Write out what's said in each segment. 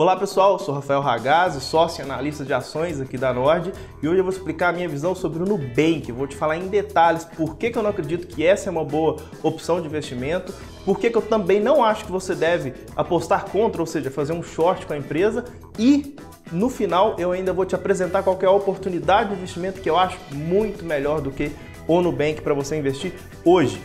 Olá pessoal, eu sou Rafael Ragazzi, sócio e analista de ações aqui da Nord, e hoje eu vou explicar a minha visão sobre o Nubank. Eu vou te falar em detalhes por que eu não acredito que essa é uma boa opção de investimento, por que eu também não acho que você deve apostar contra, ou seja, fazer um short com a empresa, e no final eu ainda vou te apresentar qual que é a oportunidade de investimento que eu acho muito melhor do que o Nubank para você investir hoje.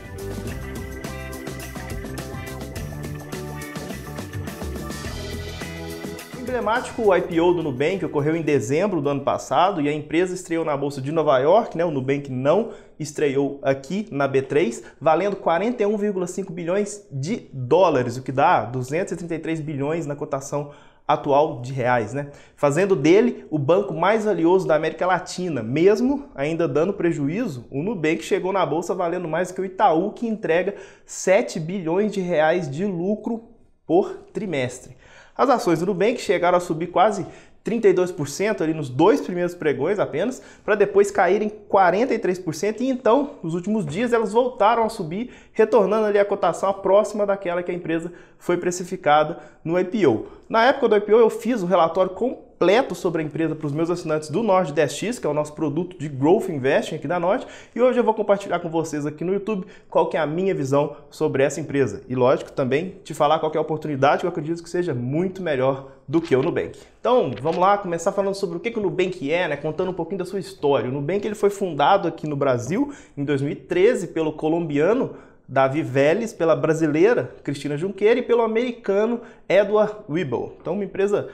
Emblemático, o IPO do Nubank ocorreu em dezembro do ano passado e a empresa estreou na Bolsa de Nova York, o Nubank não estreou aqui na B3, valendo 41,5 bilhões de dólares, o que dá 233 bilhões na cotação atual de reais, fazendo dele o banco mais valioso da América Latina. Mesmo ainda dando prejuízo, o Nubank chegou na Bolsa valendo mais que o Itaú, que entrega 7 bilhões de reais de lucro por trimestre. As ações do Nubank chegaram a subir quase 32% ali nos dois primeiros pregões apenas, para depois caírem 43% e então, nos últimos dias, elas voltaram a subir, retornando ali a cotação próxima daquela que a empresa foi precificada no IPO. Na época do IPO eu fiz o relatório completo sobre a empresa para os meus assinantes do Nord10X, que é o nosso produto de Growth Investing aqui da Nord, e hoje eu vou compartilhar com vocês aqui no YouTube qual que é a minha visão sobre essa empresa. E lógico, também te falar qual que é a oportunidade que eu acredito que seja muito melhor do que o Nubank. Então, vamos lá começar falando sobre o que o Nubank é, contando um pouquinho da sua história. O Nubank ele foi fundado aqui no Brasil em 2013 pelo colombiano Davi Vélez, pela brasileira Cristina Junqueira e pelo americano Edward Weibel. Então, uma empresa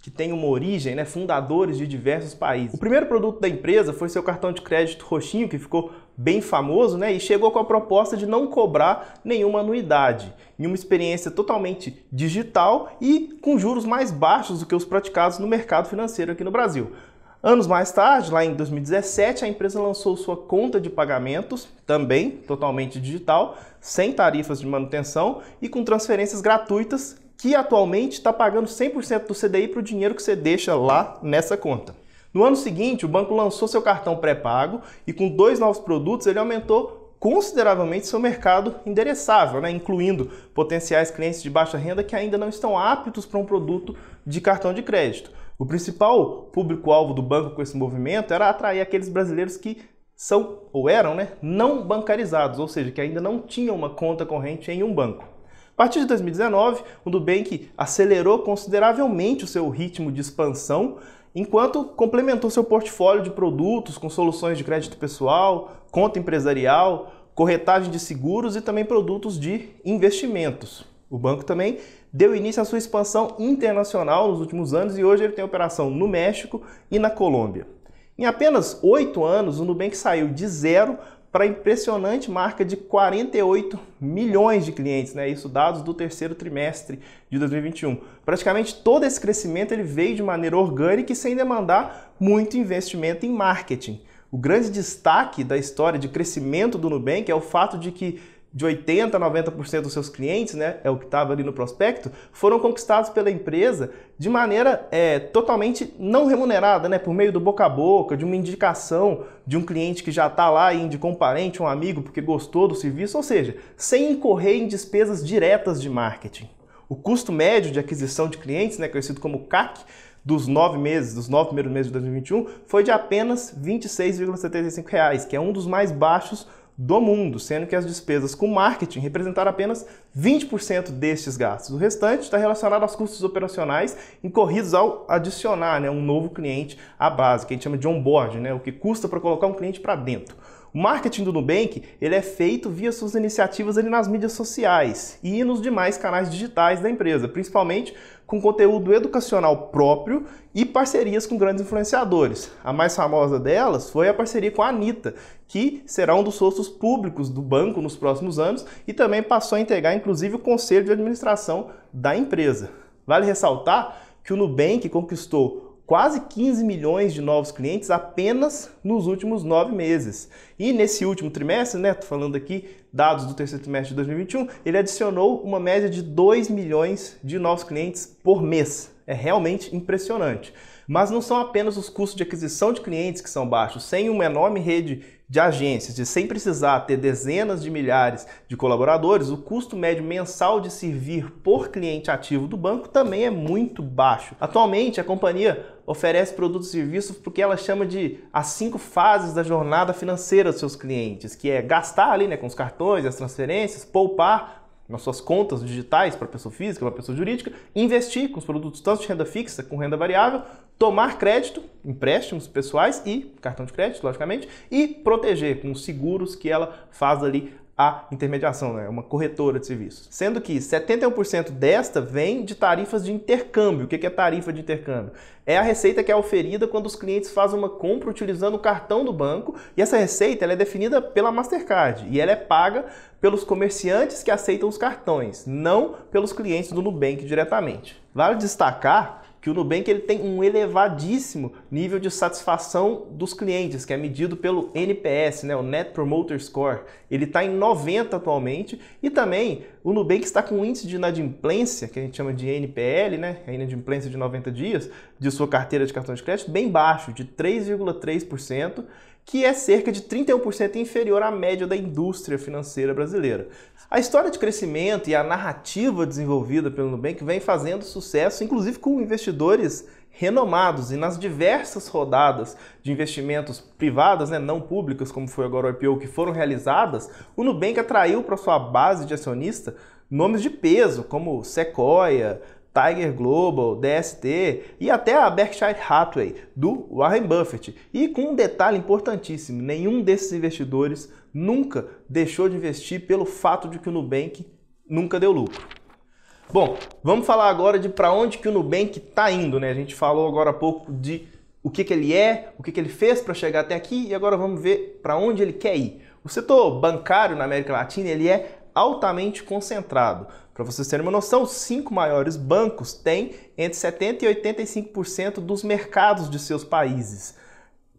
que tem uma origem, fundadores de diversos países. O primeiro produto da empresa foi seu cartão de crédito roxinho, que ficou bem famoso, e chegou com a proposta de não cobrar nenhuma anuidade, em uma experiência totalmente digital e com juros mais baixos do que os praticados no mercado financeiro aqui no Brasil. Anos mais tarde, lá em 2017, a empresa lançou sua conta de pagamentos, também totalmente digital, sem tarifas de manutenção e com transferências gratuitas, que atualmente está pagando 100% do CDI para o dinheiro que você deixa lá nessa conta. No ano seguinte, o banco lançou seu cartão pré-pago e com 2 novos produtos ele aumentou consideravelmente seu mercado endereçável, incluindo potenciais clientes de baixa renda que ainda não estão aptos para um produto de cartão de crédito. O principal público-alvo do banco com esse movimento era atrair aqueles brasileiros que são ou eram não bancarizados, ou seja, que ainda não tinham uma conta corrente em um banco. A partir de 2019, o Nubank acelerou consideravelmente o seu ritmo de expansão, enquanto complementou seu portfólio de produtos com soluções de crédito pessoal, conta empresarial, corretagem de seguros e também produtos de investimentos. O banco também deu início à sua expansão internacional nos últimos anos e hoje ele tem operação no México e na Colômbia. Em apenas 8 anos, o Nubank saiu de zero para a impressionante marca de 48 milhões de clientes, isso dados do terceiro trimestre de 2021. Praticamente todo esse crescimento ele veio de maneira orgânica e sem demandar muito investimento em marketing. O grande destaque da história de crescimento do Nubank é o fato de que de 80% a 90% dos seus clientes, é o que estava ali no prospecto, foram conquistados pela empresa de maneira totalmente não remunerada, por meio do boca a boca, de uma indicação de um cliente que já está lá e indicou um parente, um amigo, porque gostou do serviço, ou seja, sem incorrer em despesas diretas de marketing. O custo médio de aquisição de clientes, conhecido como CAC, dos 9 primeiros meses de 2021, foi de apenas R$ 26,75, que é um dos mais baixos do mundo, sendo que as despesas com marketing representaram apenas 20% destes gastos. O restante está relacionado aos custos operacionais incorridos ao adicionar um novo cliente à base, que a gente chama de onboard, o que custa para colocar um cliente para dentro. O marketing do Nubank ele é feito via suas iniciativas ali nas mídias sociais e nos demais canais digitais da empresa, principalmente com conteúdo educacional próprio e parcerias com grandes influenciadores. A mais famosa delas foi a parceria com a Anitta, que será um dos sócios públicos do banco nos próximos anos e também passou a integrar inclusive o conselho de administração da empresa. Vale ressaltar que o Nubank conquistou quase 15 milhões de novos clientes apenas nos últimos 9 meses. E nesse último trimestre, tô falando aqui dados do terceiro trimestre de 2021, ele adicionou uma média de 2 milhões de novos clientes por mês. é realmente impressionante. Mas não são apenas os custos de aquisição de clientes que são baixos. Sem uma enorme rede de agências e sem precisar ter dezenas de milhares de colaboradores, o custo médio mensal de servir por cliente ativo do banco também é muito baixo. Atualmente, a companhia oferece produtos e serviços porque ela chama de as 5 fases da jornada financeira dos seus clientes, que é gastar ali, com os cartões, as transferências, poupar nas suas contas digitais para pessoa física, para pessoa jurídica, investir com os produtos tanto de renda fixa com renda variável, tomar crédito, empréstimos pessoais e cartão de crédito, logicamente, e proteger com os seguros que ela faz ali a intermediação, uma corretora de serviços. Sendo que 71% desta vem de tarifas de intercâmbio. O que é tarifa de intercâmbio? É a receita que é oferida quando os clientes fazem uma compra utilizando o cartão do banco, e essa receita ela é definida pela Mastercard e ela é paga pelos comerciantes que aceitam os cartões, não pelos clientes do Nubank diretamente. Vale destacar que o Nubank ele tem um elevadíssimo nível de satisfação dos clientes, que é medido pelo NPS, o Net Promoter Score. Ele está em 90 atualmente, e também o Nubank está com um índice de inadimplência, que a gente chama de NPL, a inadimplência de 90 dias, de sua carteira de cartão de crédito, bem baixo, de 3,3%, que é cerca de 31% inferior à média da indústria financeira brasileira. A história de crescimento e a narrativa desenvolvida pelo Nubank vem fazendo sucesso, inclusive com investidores renomados, e nas diversas rodadas de investimentos privadas, não públicas, como foi agora o IPO, que foram realizadas, o Nubank atraiu para sua base de acionista nomes de peso, como Sequoia, Tiger Global, DST e até a Berkshire Hathaway, do Warren Buffett. E com um detalhe importantíssimo, nenhum desses investidores nunca deixou de investir pelo fato de que o Nubank nunca deu lucro. Bom, vamos falar agora de para onde que o Nubank está indo, A gente falou agora há pouco de o que ele é, o que ele fez para chegar até aqui, e agora vamos ver para onde ele quer ir. O setor bancário na América Latina ele é altamente concentrado. Para vocês terem uma noção, os 5 maiores bancos têm entre 70% e 85% dos mercados de seus países.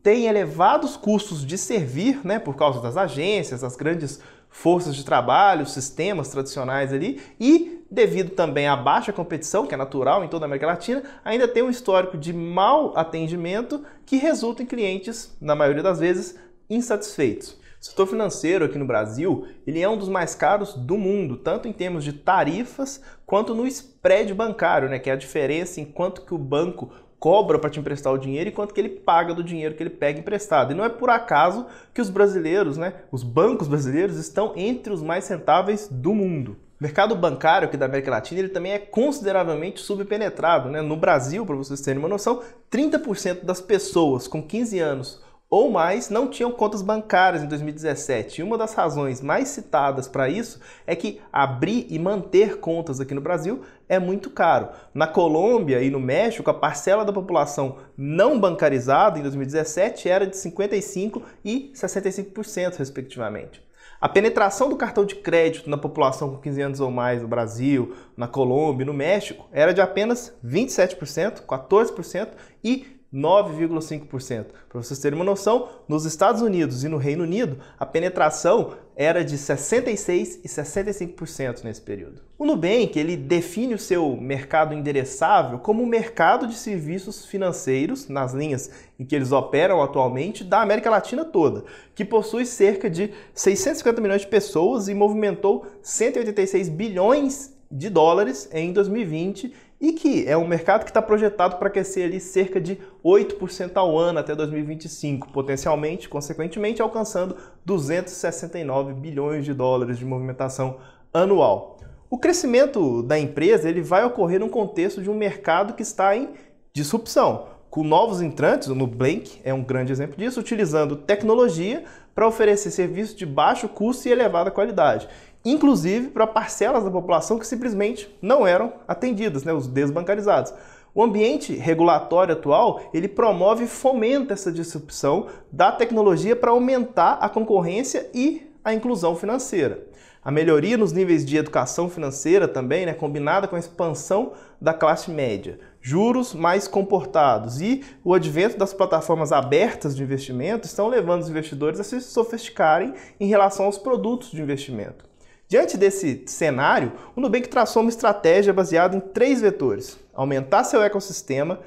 Tem elevados custos de servir, por causa das agências, das grandes forças de trabalho, sistemas tradicionais ali, e devido também à baixa competição, que é natural em toda a América Latina, ainda tem um histórico de mau atendimento que resulta em clientes, na maioria das vezes, insatisfeitos. O setor financeiro aqui no Brasil, ele é um dos mais caros do mundo, tanto em termos de tarifas, quanto no spread bancário, que é a diferença em quanto que o banco cobra para te emprestar o dinheiro e quanto que ele paga do dinheiro que ele pega emprestado. E não é por acaso que os brasileiros, os bancos brasileiros estão entre os mais rentáveis do mundo. O mercado bancário aqui da América Latina ele também é consideravelmente subpenetrado. No Brasil, para vocês terem uma noção, 30% das pessoas com 15 anos ou mais não tinham contas bancárias em 2017. E uma das razões mais citadas para isso é que abrir e manter contas aqui no Brasil é muito caro. Na Colômbia e no México, a parcela da população não bancarizada em 2017 era de 55% e 65%, respectivamente. A penetração do cartão de crédito na população com 15 anos ou mais no Brasil, na Colômbia e no México era de apenas 27%, 14% e 9,5%. Para vocês terem uma noção, nos Estados Unidos e no Reino Unido, a penetração era de 66% e 65% nesse período. O Nubank ele define o seu mercado endereçável como um mercado de serviços financeiros, nas linhas em que eles operam atualmente, da América Latina toda, que possui cerca de 650 milhões de pessoas e movimentou 186 bilhões de dólares em 2020, e que é um mercado que está projetado para crescer ali cerca de 8% ao ano até 2025, potencialmente, consequentemente, alcançando 269 bilhões de dólares de movimentação anual. O crescimento da empresa ele vai ocorrer num contexto de um mercado que está em disrupção, com novos entrantes. O Nubank é um grande exemplo disso, utilizando tecnologia para oferecer serviços de baixo custo e elevada qualidade, inclusive para parcelas da população que simplesmente não eram atendidas, os desbancarizados. O ambiente regulatório atual, ele promove e fomenta essa disrupção da tecnologia para aumentar a concorrência e a inclusão financeira. A melhoria nos níveis de educação financeira também, combinada com a expansão da classe média, juros mais comportados e o advento das plataformas abertas de investimento estão levando os investidores a se sofisticarem em relação aos produtos de investimento. Diante desse cenário, o Nubank traçou uma estratégia baseada em 3 vetores: aumentar seu ecossistema,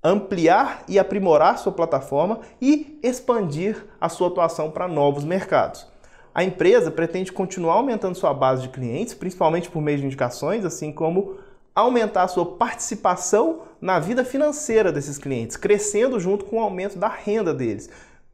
ampliar e aprimorar sua plataforma e expandir a sua atuação para novos mercados. A empresa pretende continuar aumentando sua base de clientes, principalmente por meio de indicações, assim como aumentar a sua participação na vida financeira desses clientes, crescendo junto com o aumento da renda deles.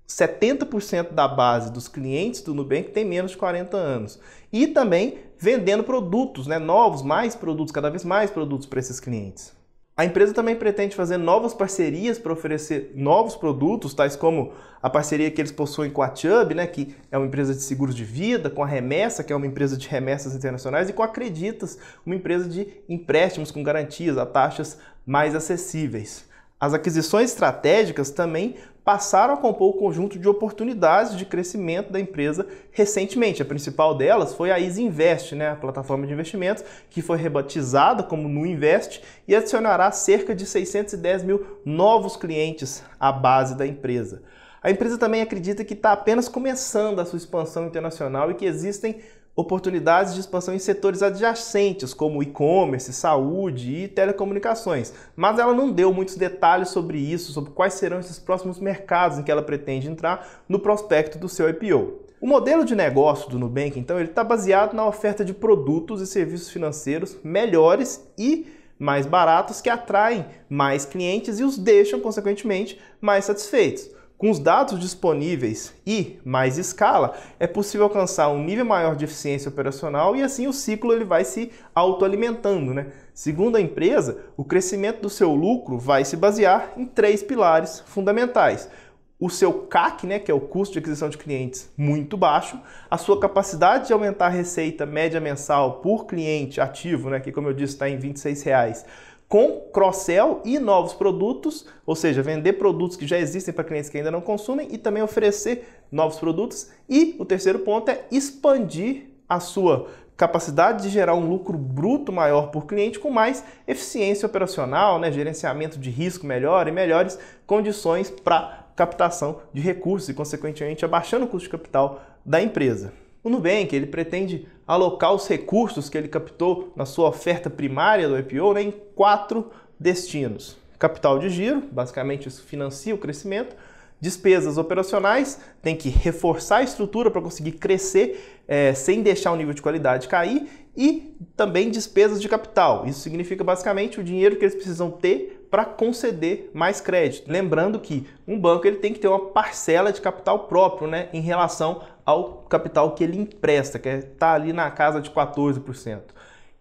70% da base dos clientes do Nubank tem menos de 40 anos. E também vendendo produtos, novos, mais produtos, cada vez mais produtos para esses clientes. A empresa também pretende fazer novas parcerias para oferecer novos produtos, tais como a parceria que eles possuem com a Chubb, que é uma empresa de seguros de vida, com a Remessa, que é uma empresa de remessas internacionais, e com a Creditas, uma empresa de empréstimos com garantias a taxas mais acessíveis. As aquisições estratégicas também passaram a compor o conjunto de oportunidades de crescimento da empresa recentemente. A principal delas foi a EasyInvest, a plataforma de investimentos, que foi rebatizada como NuInvest e adicionará cerca de 610 mil novos clientes à base da empresa. A empresa também acredita que está apenas começando a sua expansão internacional e que existem oportunidades de expansão em setores adjacentes, como e-commerce, saúde e telecomunicações. Mas ela não deu muitos detalhes sobre isso, sobre quais serão esses próximos mercados em que ela pretende entrar no prospecto do seu IPO. O modelo de negócio do Nubank, então, ele está baseado na oferta de produtos e serviços financeiros melhores e mais baratos que atraem mais clientes e os deixam, consequentemente, mais satisfeitos. Com os dados disponíveis e mais escala, é possível alcançar um nível maior de eficiência operacional e assim o ciclo ele vai se autoalimentando. Segundo a empresa, o crescimento do seu lucro vai se basear em 3 pilares fundamentais. O seu CAC, que é o custo de aquisição de clientes, muito baixo, a sua capacidade de aumentar a receita média mensal por cliente ativo, que como eu disse está em R$ 26, com cross-sell e novos produtos, ou seja, vender produtos que já existem para clientes que ainda não consumem e também oferecer novos produtos. E o terceiro ponto é expandir a sua capacidade de gerar um lucro bruto maior por cliente com mais eficiência operacional, gerenciamento de risco melhor e melhores condições para captação de recursos e, consequentemente, abaixando o custo de capital da empresa. O Nubank ele pretende alocar os recursos que ele captou na sua oferta primária do IPO em 4 destinos. Capital de giro, basicamente isso financia o crescimento. Despesas operacionais, tem que reforçar a estrutura para conseguir crescer sem deixar o nível de qualidade cair. E também despesas de capital. Isso significa basicamente o dinheiro que eles precisam ter para conceder mais crédito. Lembrando que um banco ele tem que ter uma parcela de capital próprio em relação ao capital que ele empresta, que está ali na casa de 14%.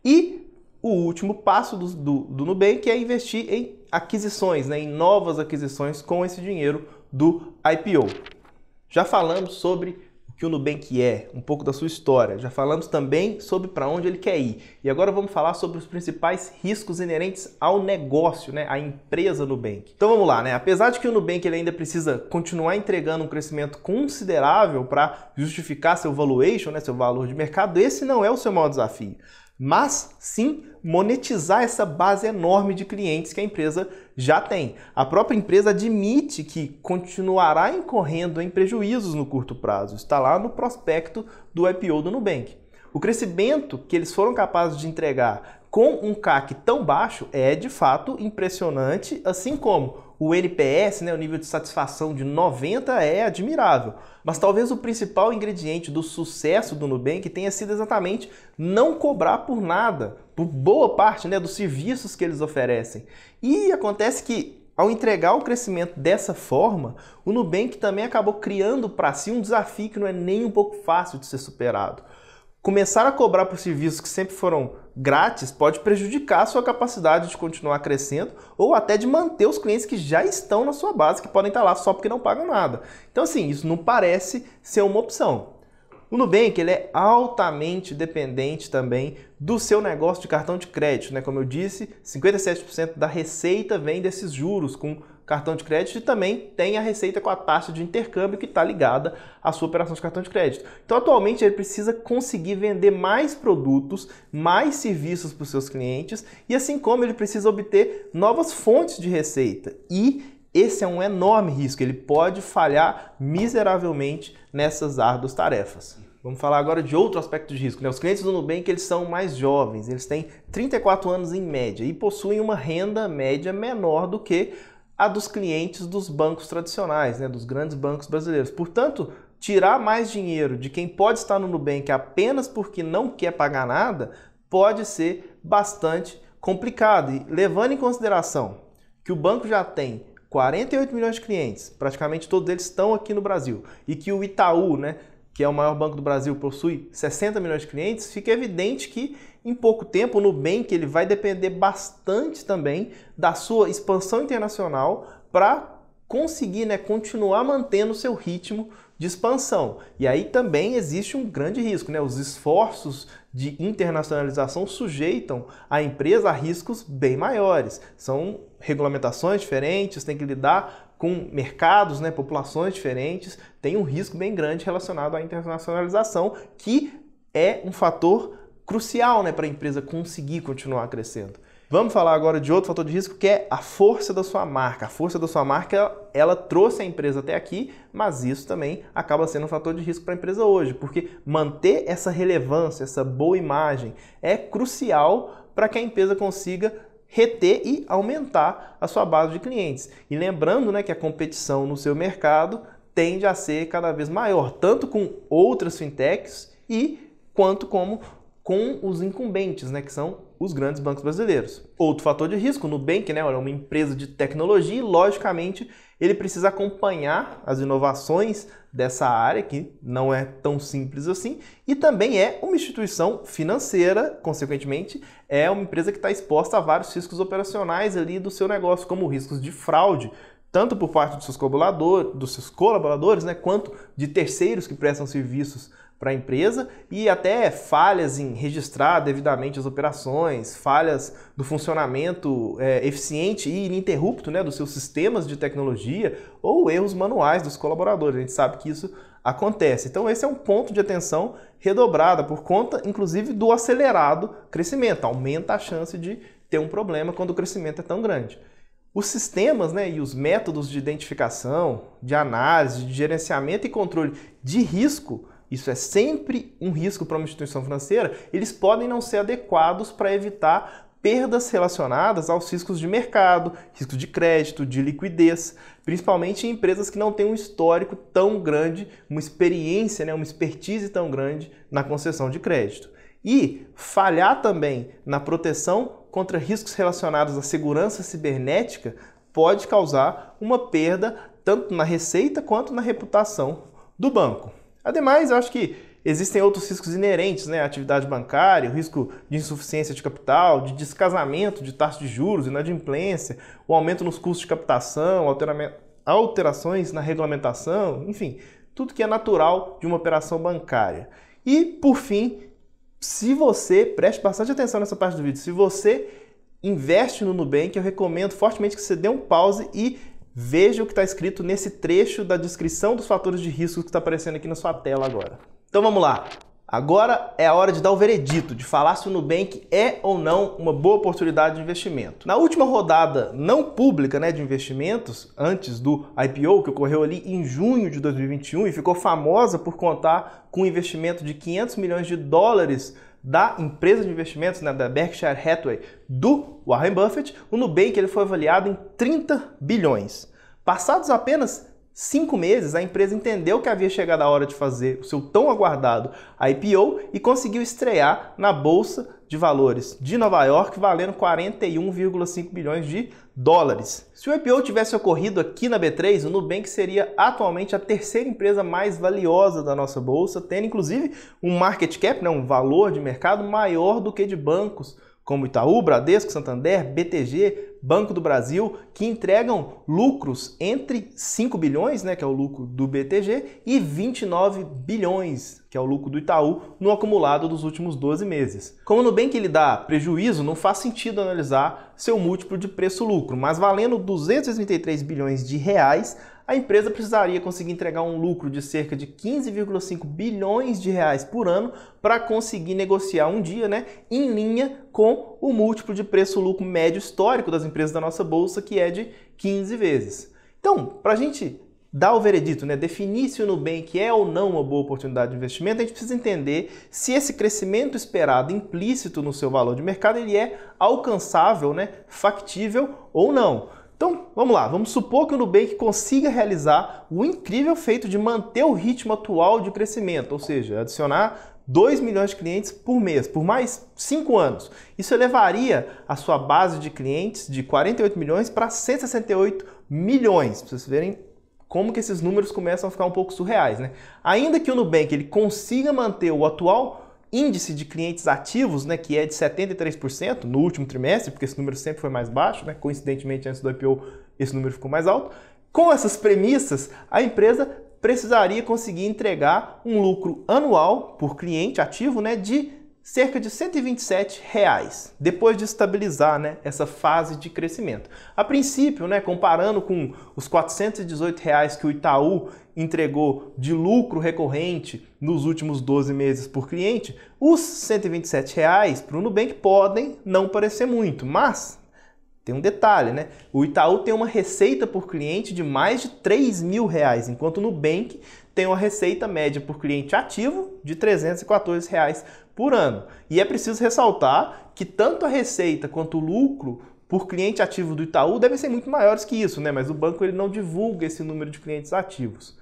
E o último passo do Nubank é investir em aquisições, em novas aquisições com esse dinheiro do IPO. Já falamos sobre o que o Nubank é, um pouco da sua história. Já falamos também sobre para onde ele quer ir. E agora vamos falar sobre os principais riscos inerentes ao negócio, à empresa Nubank. Então vamos lá, Apesar de que o Nubank ele ainda precisa continuar entregando um crescimento considerável para justificar seu valuation, seu valor de mercado, esse não é o seu maior desafio. Mas sim monetizar essa base enorme de clientes que a empresa já tem. A própria empresa admite que continuará incorrendo em prejuízos no curto prazo. Está lá no prospecto do IPO do Nubank. O crescimento que eles foram capazes de entregar com um CAC tão baixo é de fato impressionante, assim como o NPS, o nível de satisfação de 90 é admirável. Mas talvez o principal ingrediente do sucesso do Nubank tenha sido exatamente não cobrar por nada, por boa parte dos serviços que eles oferecem. E acontece que ao entregar o crescimento dessa forma, o Nubank também acabou criando para si um desafio que não é nem um pouco fácil de ser superado. Começar a cobrar por serviços que sempre foram grátis pode prejudicar a sua capacidade de continuar crescendo ou até de manter os clientes que já estão na sua base, que podem estar lá só porque não pagam nada. Então, assim, isso não parece ser uma opção. O Nubank ele é altamente dependente também do seu negócio de cartão de crédito. Como eu disse, 57% da receita vem desses juros com cartão de crédito e também tem a receita com a taxa de intercâmbio que está ligada à sua operação de cartão de crédito. Então, atualmente, ele precisa conseguir vender mais produtos, mais serviços para os seus clientes e, assim como ele precisa obter novas fontes de receita. E esse é um enorme risco, ele pode falhar miseravelmente nessas árduas tarefas. Vamos falar agora de outro aspecto de risco, né? Os clientes do Nubank, eles são mais jovens, eles têm 34 anos em média e possuem uma renda média menor do que a dos clientes dos bancos tradicionais, né? Dos grandes bancos brasileiros. Portanto, tirar mais dinheiro de quem pode estar no Nubank apenas porque não quer pagar nada pode ser bastante complicado. E levando em consideração que o banco já tem 48 milhões de clientes, praticamente todos eles estão aqui no Brasil, e que o Itaú, né, que é o maior banco do Brasil, possui 60 milhões de clientes, fica evidente que em pouco tempo o Nubank ele vai depender bastante também da sua expansão internacional para conseguir, né, continuar mantendo o seu ritmo de expansão. E aí também existe um grande risco, né? Os esforços de internacionalização sujeitam a empresa a riscos bem maiores. São regulamentações diferentes, tem que lidar com mercados, né, populações diferentes, tem um risco bem grande relacionado à internacionalização, que é um fator crucial, né, para a empresa conseguir continuar crescendo. Vamos falar agora de outro fator de risco, que é a força da sua marca. A força da sua marca, ela trouxe a empresa até aqui, mas isso também acaba sendo um fator de risco para a empresa hoje, porque manter essa relevância, essa boa imagem, é crucial para que a empresa consiga reter e aumentar a sua base de clientes. E lembrando, né, que a competição no seu mercado tende a ser cada vez maior, tanto com outras fintechs quanto com os incumbentes, né, que são os grandes bancos brasileiros. Outro fator de risco, o Nubank, né, é uma empresa de tecnologia e, logicamente, ele precisa acompanhar as inovações dessa área, que não é tão simples assim, e também é uma instituição financeira, consequentemente, é uma empresa que está exposta a vários riscos operacionais ali do seu negócio, como riscos de fraude, tanto por parte dos seus colaboradores, né, quanto de terceiros que prestam serviços para a empresa, e até falhas em registrar devidamente as operações, falhas do funcionamento eficiente e ininterrupto, né, dos seus sistemas de tecnologia, ou erros manuais dos colaboradores. A gente sabe que isso acontece. Então esse é um ponto de atenção redobrada por conta, inclusive, do acelerado crescimento. Aumenta a chance de ter um problema quando o crescimento é tão grande. Os sistemas, né, e os métodos de identificação, de análise, de gerenciamento e controle de risco, isso é sempre um risco para uma instituição financeira, eles podem não ser adequados para evitar perdas relacionadas aos riscos de mercado, riscos de crédito, de liquidez, principalmente em empresas que não têm um histórico tão grande, uma experiência, né, uma expertise tão grande na concessão de crédito. E falhar também na proteção contra riscos relacionados à segurança cibernética pode causar uma perda tanto na receita quanto na reputação do banco. Ademais, eu acho que existem outros riscos inerentes, né, à atividade bancária, o risco de insuficiência de capital, de descasamento de taxa de juros, inadimplência, o aumento nos custos de captação, alterações na regulamentação, enfim, tudo que é natural de uma operação bancária. E, por fim, se você, preste bastante atenção nessa parte do vídeo, se você investe no Nubank, eu recomendo fortemente que você dê um pause e veja o que está escrito nesse trecho da descrição dos fatores de risco que está aparecendo aqui na sua tela agora. Então vamos lá. Agora é a hora de dar o veredito, de falar se o Nubank é ou não uma boa oportunidade de investimento. Na última rodada não pública, né, de investimentos, antes do IPO, que ocorreu ali em junho de 2021 e ficou famosa por contar com um investimento de 500 milhões de dólares da empresa de investimentos, né, da Berkshire Hathaway, do Warren Buffett, o Nubank ele foi avaliado em 30 bilhões. Passados apenas 5 meses, a empresa entendeu que havia chegado a hora de fazer o seu tão aguardado IPO e conseguiu estrear na Bolsa de Valores de Nova York, valendo 41,5 bilhões de dólares. Se o IPO tivesse ocorrido aqui na B3, o Nubank seria atualmente a terceira empresa mais valiosa da nossa bolsa, tendo inclusive um market cap, né, um valor de mercado maior do que de bancos como Itaú, Bradesco, Santander, BTG, Banco do Brasil, que entregam lucros entre 5 bilhões, né, que é o lucro do BTG, e 29 bilhões, que é o lucro do Itaú, no acumulado dos últimos 12 meses. Como o Nubank ele dá prejuízo, não faz sentido analisar seu múltiplo de preço-lucro, mas valendo 233 bilhões de reais, a empresa precisaria conseguir entregar um lucro de cerca de 15,5 bilhões de reais por ano para conseguir negociar um dia, né, em linha com o múltiplo de preço-lucro médio histórico das empresas da nossa bolsa, que é de 15 vezes. Então, para a gente dar o veredito, né, definir se o Nubank é ou não uma boa oportunidade de investimento, a gente precisa entender se esse crescimento esperado implícito no seu valor de mercado ele é alcançável, né, factível ou não. Então, vamos lá, vamos supor que o Nubank consiga realizar o incrível feito de manter o ritmo atual de crescimento, ou seja, adicionar 2 milhões de clientes por mês, por mais 5 anos. Isso elevaria a sua base de clientes de 48 milhões para 168 milhões, para vocês verem como que esses números começam a ficar um pouco surreais, né? Ainda que o Nubank ele consiga manter o atual índice de clientes ativos, né, que é de 73% no último trimestre, porque esse número sempre foi mais baixo, né? Coincidentemente, antes do IPO, esse número ficou mais alto. Com essas premissas, a empresa precisaria conseguir entregar um lucro anual por cliente ativo, né, de cerca de R$ 127, depois de estabilizar, né, essa fase de crescimento. A princípio, né, comparando com os R$ 418 que o Itaú entregou de lucro recorrente nos últimos 12 meses por cliente, os R$ 127 para o Nubank podem não parecer muito, mas tem um detalhe, né? O Itaú tem uma receita por cliente de mais de R$ 3.000, enquanto o Nubank tem uma receita média por cliente ativo de R$ 314 por ano. E é preciso ressaltar que tanto a receita quanto o lucro por cliente ativo do Itaú devem ser muito maiores que isso, né? Mas o banco ele não divulga esse número de clientes ativos.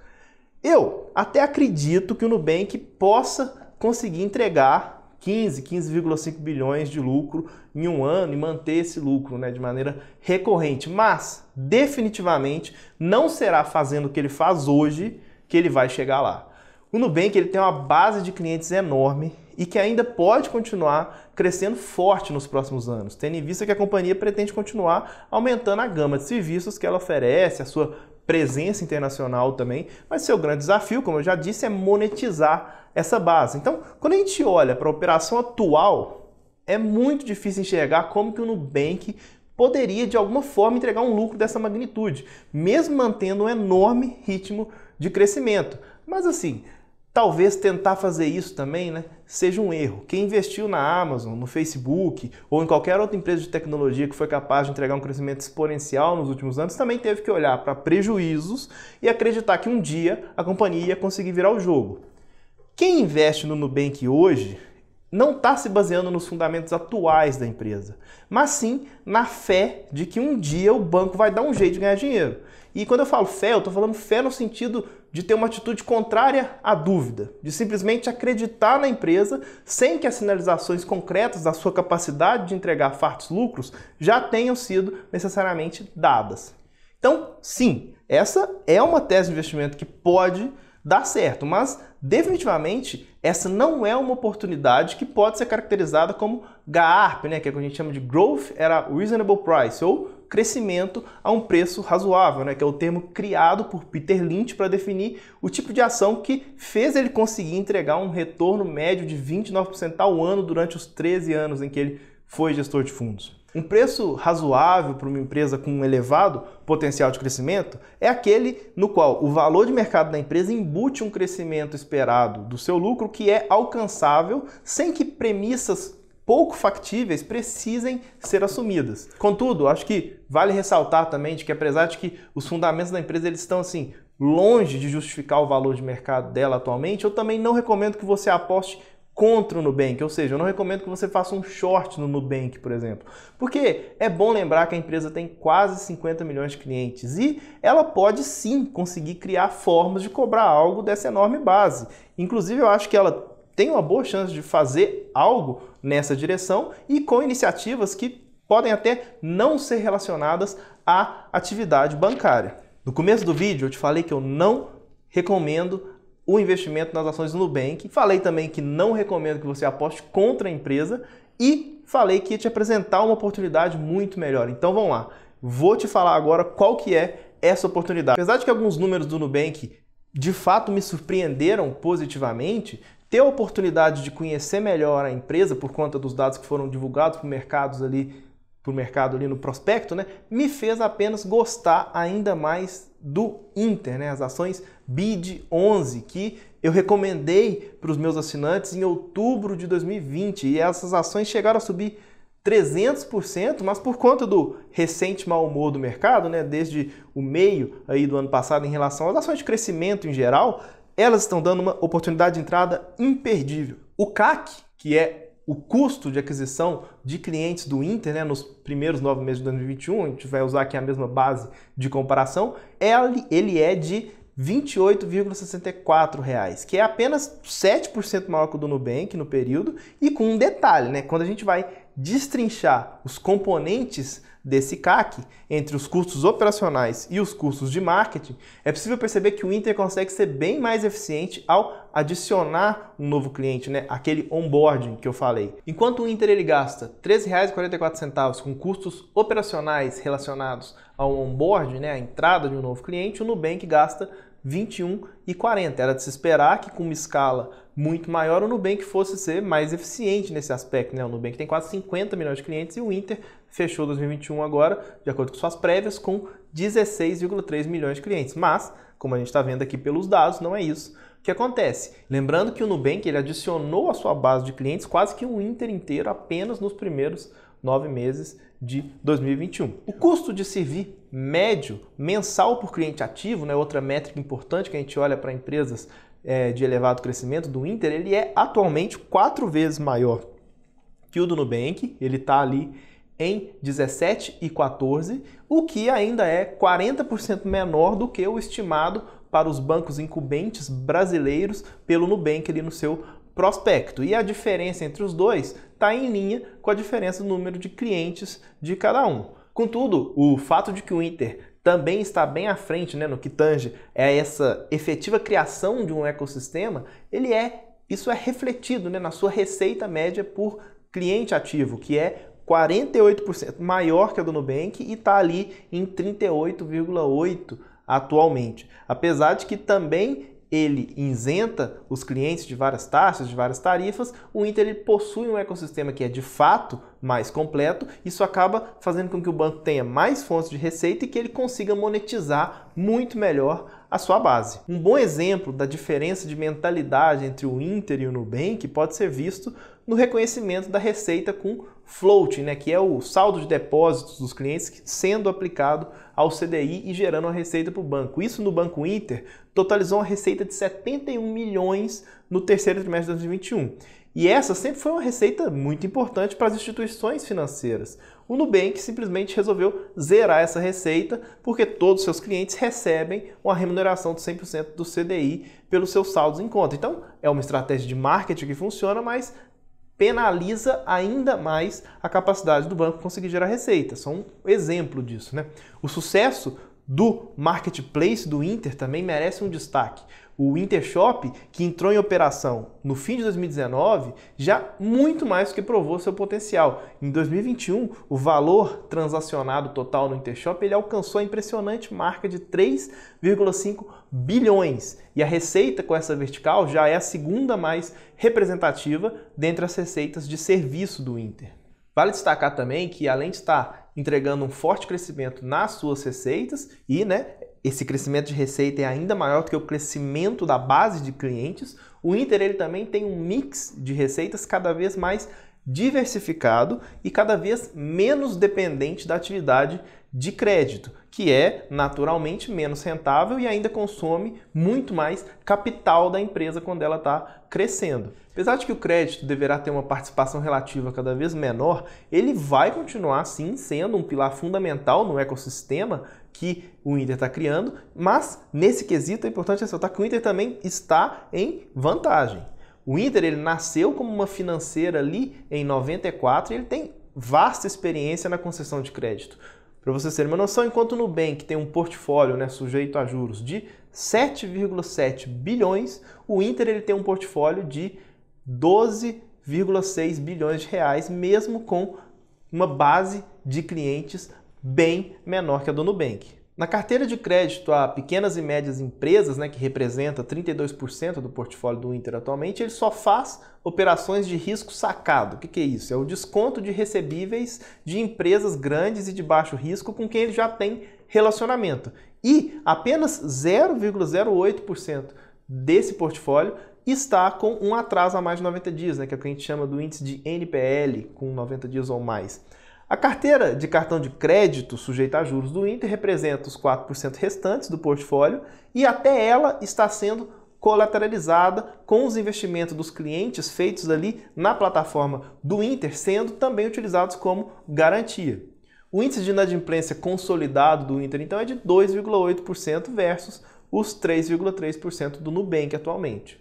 Eu até acredito que o Nubank possa conseguir entregar 15,5 bilhões de lucro em um ano e manter esse lucro, né, de maneira recorrente. Mas, definitivamente, não será fazendo o que ele faz hoje que ele vai chegar lá. O Nubank ele tem uma base de clientes enorme e que ainda pode continuar crescendo forte nos próximos anos, tendo em vista que a companhia pretende continuar aumentando a gama de serviços que ela oferece, a sua presença internacional também, mas seu grande desafio, como eu já disse, é monetizar essa base. Então, quando a gente olha para a operação atual, é muito difícil enxergar como que o Nubank poderia, de alguma forma, entregar um lucro dessa magnitude, mesmo mantendo um enorme ritmo de crescimento. Mas assim, talvez tentar fazer isso também, né, seja um erro. Quem investiu na Amazon, no Facebook ou em qualquer outra empresa de tecnologia que foi capaz de entregar um crescimento exponencial nos últimos anos também teve que olhar para prejuízos e acreditar que um dia a companhia ia conseguir virar o jogo. Quem investe no Nubank hoje não está se baseando nos fundamentos atuais da empresa, mas sim na fé de que um dia o banco vai dar um jeito de ganhar dinheiro. E quando eu falo fé, eu estou falando fé no sentido de ter uma atitude contrária à dúvida, de simplesmente acreditar na empresa sem que as sinalizações concretas da sua capacidade de entregar fartos lucros já tenham sido necessariamente dadas. Então, sim, essa é uma tese de investimento que pode dar certo, mas definitivamente essa não é uma oportunidade que pode ser caracterizada como GARP, né, que é o que a gente chama de Growth at a Reasonable Price, ou crescimento a um preço razoável, né, que é o termo criado por Peter Lynch para definir o tipo de ação que fez ele conseguir entregar um retorno médio de 29% ao ano durante os 13 anos em que ele foi gestor de fundos. Um preço razoável para uma empresa com um elevado potencial de crescimento é aquele no qual o valor de mercado da empresa embute um crescimento esperado do seu lucro que é alcançável sem que premissas pouco factíveis precisem ser assumidas. Contudo, acho que vale ressaltar também de que apesar de que os fundamentos da empresa eles estão assim longe de justificar o valor de mercado dela atualmente, eu também não recomendo que você aposte contra o Nubank, ou seja, eu não recomendo que você faça um short no Nubank, por exemplo, porque é bom lembrar que a empresa tem quase 50 milhões de clientes e ela pode sim conseguir criar formas de cobrar algo dessa enorme base. Inclusive, eu acho que ela tem uma boa chance de fazer algo nessa direção e com iniciativas que podem até não ser relacionadas à atividade bancária. No começo do vídeo eu te falei que eu não recomendo o investimento nas ações do Nubank, falei também que não recomendo que você aposte contra a empresa e falei que ia te apresentar uma oportunidade muito melhor. Então vamos lá, vou te falar agora qual que é essa oportunidade. Apesar de que alguns números do Nubank de fato me surpreenderam positivamente, ter a oportunidade de conhecer melhor a empresa por conta dos dados que foram divulgados para o mercado ali no prospecto, né, me fez apenas gostar ainda mais do Inter, né, as ações BID11, que eu recomendei para os meus assinantes em outubro de 2020 e essas ações chegaram a subir 300%, mas por conta do recente mau humor do mercado, né, desde o meio aí do ano passado em relação às ações de crescimento em geral, elas estão dando uma oportunidade de entrada imperdível. O CAC, que é o custo de aquisição de clientes do Inter, né, nos primeiros 9 meses de 2021, a gente vai usar aqui a mesma base de comparação, ele é de R$ 28,64, que é apenas 7% maior que o do Nubank no período, e com um detalhe, né, quando a gente vai destrinchar os componentes desse CAC, entre os custos operacionais e os custos de marketing, é possível perceber que o Inter consegue ser bem mais eficiente ao adicionar um novo cliente, né? Aquele onboarding que eu falei. Enquanto o Inter ele gasta R$ 13,44 com custos operacionais relacionados ao onboarding, né? A entrada de um novo cliente, o Nubank gasta R$ 21,40. Era de se esperar que com uma escala muito maior o Nubank fosse ser mais eficiente nesse aspecto, né? O Nubank tem quase 50 milhões de clientes e o Inter fechou 2021 agora, de acordo com suas prévias, com 16,3 milhões de clientes. Mas, como a gente está vendo aqui pelos dados, não é isso que acontece. Lembrando que o Nubank ele adicionou à sua base de clientes quase que o Inter inteiro apenas nos primeiros 9 meses de 2021. O custo de servir médio mensal por cliente ativo, né, outra métrica importante que a gente olha para empresas de elevado crescimento do Inter, ele é atualmente 4 vezes maior que o do Nubank, ele está ali em 17,14, o que ainda é 40% menor do que o estimado para os bancos incumbentes brasileiros pelo Nubank ali no seu prospecto. E a diferença entre os dois está em linha com a diferença do número de clientes de cada um. Contudo, o fato de que o Inter também está bem à frente, né, no que tange a essa efetiva criação de um ecossistema, isso é refletido, né, na sua receita média por cliente ativo, que é 48% maior que a do Nubank e está ali em 38,8% atualmente. Apesar de que também ele isenta os clientes de várias taxas, de várias tarifas, o Inter ele possui um ecossistema que é de fato mais completo. Isso acaba fazendo com que o banco tenha mais fontes de receita e que ele consiga monetizar muito melhor a sua base. Um bom exemplo da diferença de mentalidade entre o Inter e o Nubank pode ser visto no reconhecimento da receita com float, né, que é o saldo de depósitos dos clientes sendo aplicado ao CDI e gerando uma receita para o banco. Isso no Banco Inter totalizou uma receita de 71 milhões no terceiro trimestre de 2021. E essa sempre foi uma receita muito importante para as instituições financeiras. O Nubank simplesmente resolveu zerar essa receita porque todos os seus clientes recebem uma remuneração de 100% do CDI pelos seus saldos em conta. Então, é uma estratégia de marketing que funciona, mas penaliza ainda mais a capacidade do banco conseguir gerar receita. Só um exemplo disso, né? O sucesso do marketplace do Inter também merece um destaque. O Intershop, que entrou em operação no fim de 2019, já muito mais do que provou seu potencial. Em 2021, o valor transacionado total no Intershop ele alcançou a impressionante marca de 3,5 bilhões. E a receita com essa vertical já é a segunda mais representativa dentre as receitas de serviço do Inter. Vale destacar também que, além de estar entregando um forte crescimento nas suas receitas e, esse crescimento de receita é ainda maior do que o crescimento da base de clientes, o Inter ele também tem um mix de receitas cada vez mais diversificado e cada vez menos dependente da atividade de crédito, que é naturalmente menos rentável e ainda consome muito mais capital da empresa quando ela está crescendo. Apesar de que o crédito deverá ter uma participação relativa cada vez menor, ele vai continuar sim sendo um pilar fundamental no ecossistema que o Inter está criando, mas nesse quesito é importante ressaltar que o Inter também está em vantagem. O Inter ele nasceu como uma financeira ali em 94 e ele tem vasta experiência na concessão de crédito. Para vocês terem uma noção, enquanto o Nubank tem um portfólio sujeito a juros de 7,7 bilhões, o Inter ele tem um portfólio de 12,6 bilhões de reais, mesmo com uma base de clientes bem menor que a do Nubank. Na carteira de crédito a pequenas e médias empresas, que representa 32% do portfólio do Inter atualmente, ele só faz operações de risco sacado. O que é isso? É o desconto de recebíveis de empresas grandes e de baixo risco com quem ele já tem relacionamento. E apenas 0,08% desse portfólio está com um atraso a mais de 90 dias, né, que é o que a gente chama do índice de NPL, com 90 dias ou mais. A carteira de cartão de crédito sujeita a juros do Inter representa os 4% restantes do portfólio e até ela está sendo colateralizada com os investimentos dos clientes feitos ali na plataforma do Inter, sendo também utilizados como garantia. O índice de inadimplência consolidado do Inter, então, é de 2,8% versus os 3,3% do Nubank atualmente.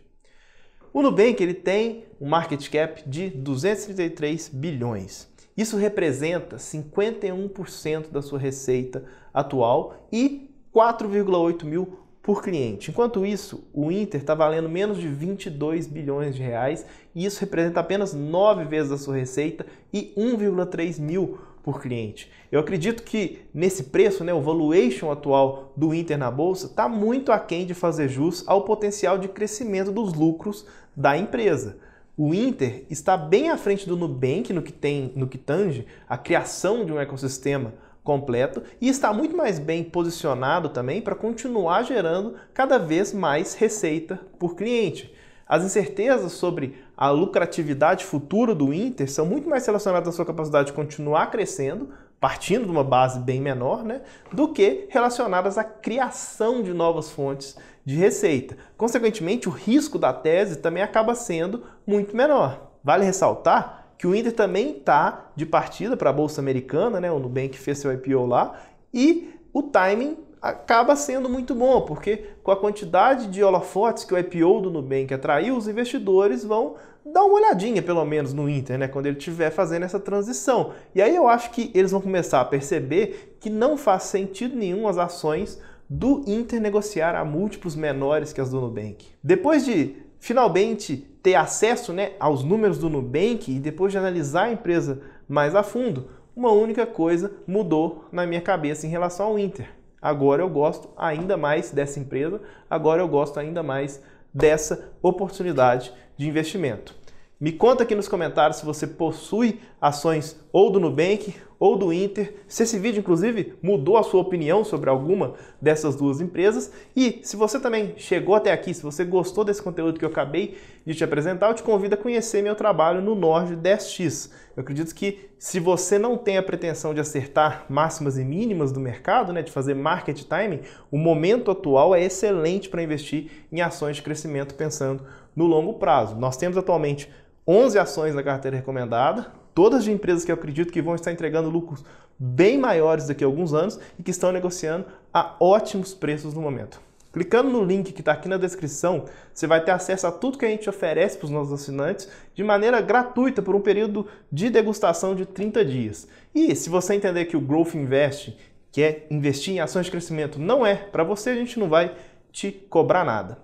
O Nubank ele tem um market cap de 233 bilhões. Isso representa 51% da sua receita atual e 4,8 mil por cliente. Enquanto isso, o Inter está valendo menos de 22 bilhões de reais e isso representa apenas 9 vezes a sua receita e 1,3 mil por cliente. Eu acredito que nesse preço, né, o valuation atual do Inter na bolsa está muito aquém de fazer jus ao potencial de crescimento dos lucros da empresa. O Inter está bem à frente do Nubank no que tange a criação de um ecossistema completo e está muito mais bem posicionado também para continuar gerando cada vez mais receita por cliente. As incertezas sobre a lucratividade futura do Inter são muito mais relacionadas à sua capacidade de continuar crescendo, partindo de uma base bem menor, né, do que relacionadas à criação de novas fontes de receita. Consequentemente, o risco da tese também acaba sendo muito menor. Vale ressaltar que o Inter também está de partida para a Bolsa Americana, né, o Nubank fez seu IPO lá, e o timing acaba sendo muito bom, porque com a quantidade de holofotes que o IPO do Nubank atraiu, os investidores vão dar uma olhadinha, pelo menos, no Inter, né, quando ele estiver fazendo essa transição. E aí eu acho que eles vão começar a perceber que não faz sentido nenhum as ações do Inter negociar a múltiplos menores que as do Nubank. Depois de finalmente ter acesso, né, aos números do Nubank e depois de analisar a empresa mais a fundo, uma única coisa mudou na minha cabeça em relação ao Inter. Agora eu gosto ainda mais dessa empresa, agora eu gosto ainda mais dessa oportunidade de investimento. Me conta aqui nos comentários se você possui ações ou do Nubank ou do Inter, se esse vídeo, inclusive, mudou a sua opinião sobre alguma dessas duas empresas. E se você também chegou até aqui, se você gostou desse conteúdo que eu acabei de te apresentar, eu te convido a conhecer meu trabalho no Nord 10x. Eu acredito que se você não tem a pretensão de acertar máximas e mínimas do mercado, né, de fazer market timing, o momento atual é excelente para investir em ações de crescimento pensando no longo prazo. Nós temos atualmente 11 ações na carteira recomendada, todas de empresas que eu acredito que vão estar entregando lucros bem maiores daqui a alguns anos e que estão negociando a ótimos preços no momento. Clicando no link que está aqui na descrição, você vai ter acesso a tudo que a gente oferece para os nossos assinantes de maneira gratuita por um período de degustação de 30 dias. E se você entender que o Growth Invest, que é investir em ações de crescimento, não é para você, a gente não vai te cobrar nada.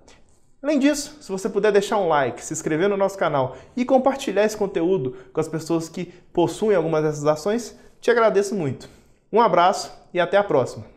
Além disso, se você puder deixar um like, se inscrever no nosso canal e compartilhar esse conteúdo com as pessoas que possuem algumas dessas ações, te agradeço muito. Um abraço e até a próxima!